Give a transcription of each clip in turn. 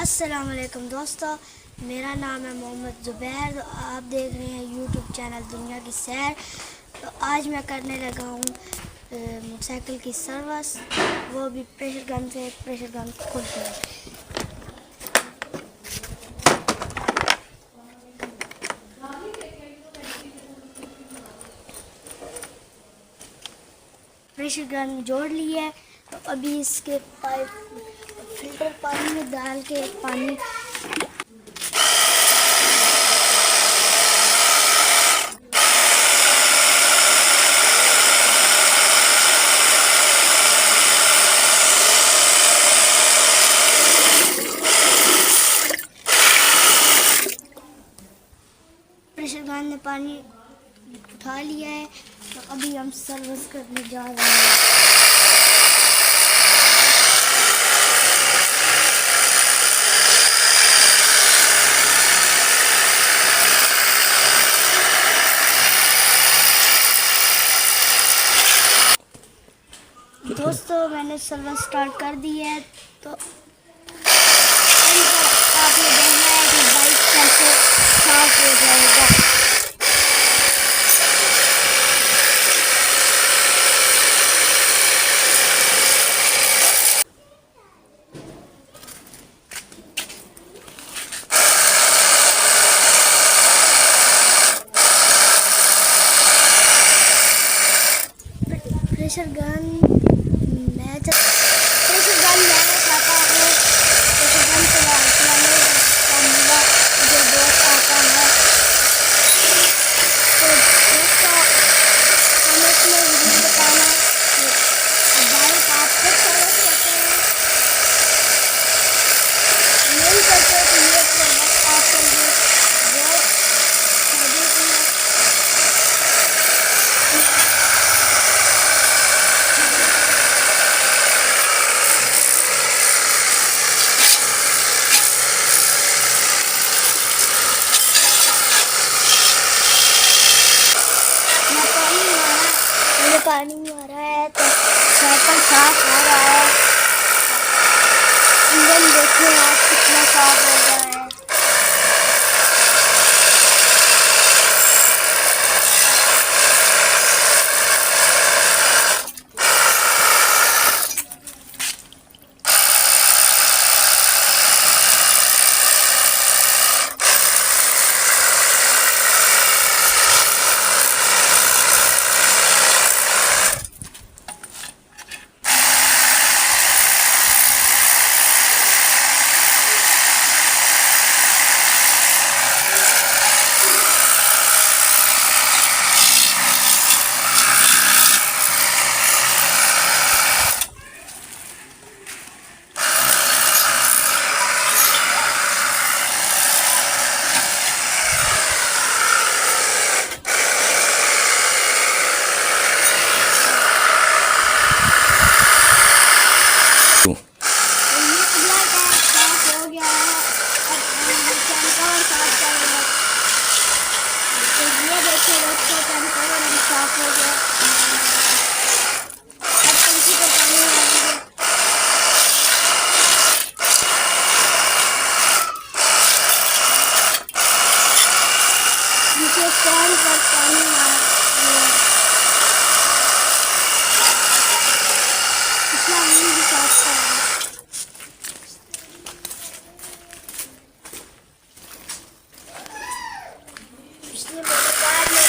अस्सलामुअलैकुम दोस्तों, मेरा नाम है मोहम्मद ज़ुबैर। तो आप देख रहे हैं यूट्यूब चैनल दुनिया की सैर। तो आज मैं करने लगा हूँ मोटरसाइकिल की सर्विस, वो भी प्रेशर गन से। प्रेशर गन खोलते हैं। प्रेशर गन जोड़ ली है। तो अभी इसके पाइप फिल्टर पानी में डाल के पानी प्रेशर गन ने पानी उठा लिया है। तो अभी हम सर्विस करने जा रहे हैं। दोस्तों, मैंने सर्विस स्टार्ट कर दी है। तो आपने देखना है कि बाइक कैसे साफ हो जाएगा। प्रेशर गन मैं चाहता हूँ। प्रेशर गन चलाने का मज़ा मुझे बहुत आता है। तो दोस्तों, हमें इसमें ज़रूर बताना कि बाइक आप खुद सर्विस करते हैं, नहीं करते तो ये प्रोडक्ट आपके लिए बहुत फायदेमंद है। पानी में आ रहा है तो साइकिल साफ हो रहा है। इंजन देखिए आप कितना साफ हो रहा है। साफ हो गया। अब टंकी पर पानी डालेंगे। नीचे स्टैंड पर पानी इतना नहीं भी साफ कर रहा। पिछले मेरे कार में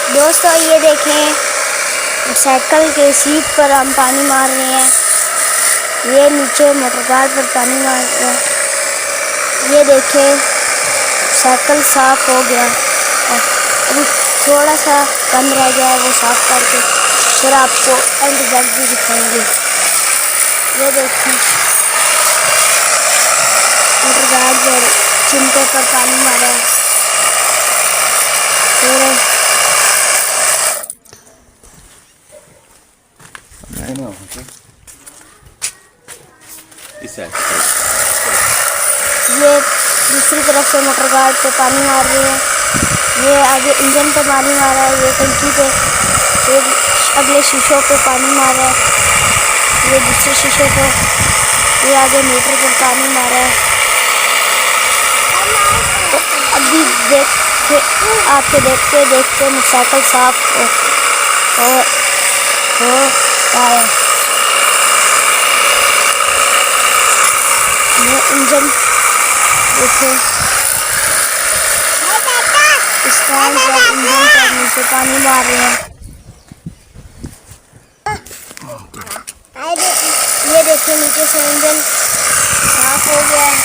दोस्तों, ये देखें, साइकिल के सीट पर हम पानी मार रहे हैं। ये नीचे मोटर कार पर पानी मार रहे हैं। ये देखें, साइकिल साफ हो गया। और अभी थोड़ा सा कम रह गया है, वो साफ करके फिर आपको एंड रिजल्ट भी दिखाएंगे। ये देखें, मोटर कार पर चिमटे पर पानी मारा है। फिर ये दूसरी तरफ से मोटर गार्ड पे पानी मार रही है। ये आगे इंजन पे पानी मार रहा है, ये टंकी पे, ये अगले शीशों पे पानी मार रहा है, ये दूसरे शीशे पे, ये आगे मीटर पर पानी मार रहा है। तो अभी आपके देखते देखते मोटरसाइकिल साफ हो रहा है। ये इंजन देखिए, इस टाइम पर इंजन पर नीचे पानी मार रहे हैं। ये देखिए नीचे से इंजन साफ हो गया है।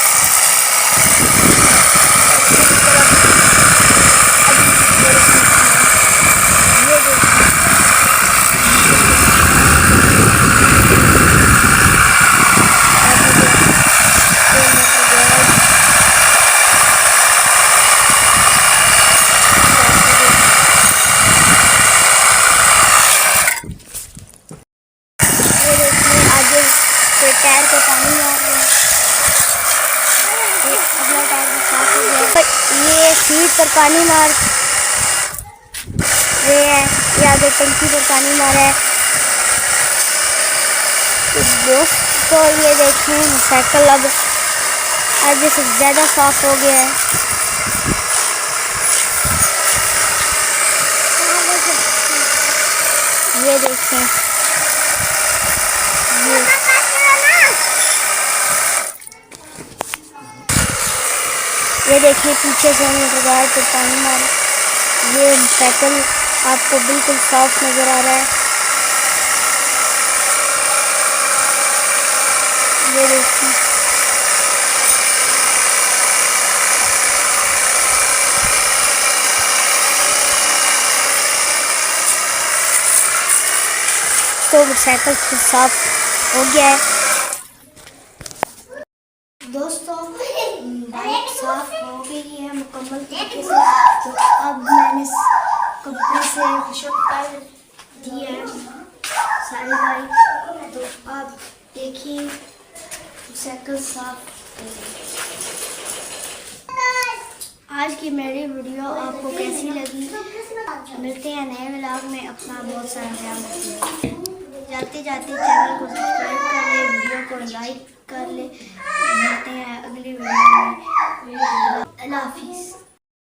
टायर पे पानी मार रहे हैं, अगला टायर भी साफ हो गया। ये सीट पर पानी मार रहे हैं, ये आगे टंकी पर पानी मारा है। तो दोस्तों ये देखें साइकिल अब आगे से ज़्यादा साफ हो गया है। ये देखें, ये देखिए पीछे से मोटर गार्ड पे पानी मारा। ये साइकिल आपको बिल्कुल साफ नज़र आ रहा है। ये देखिए तो साइकिल साफ हो गया है। दोस्तों बाइक साफ हो गई है मुकम्मल तरीके से। तो अब मैंने कंपनी से पुशअप कर दिया है सारी बाइक। तो आप देखिए साइकिल साफ हो गई। आज की मेरी वीडियो आपको कैसी लगी? मिलते हैं नए व्लॉग में। अपना बहुत सारा ख्याल रखिए। जाते जाते चैनल को सब्सक्राइब कर ले, वीडियो को लाइक कर ले। मिलते हैं अगली वीडियो में। अल्लाह हाफिज़।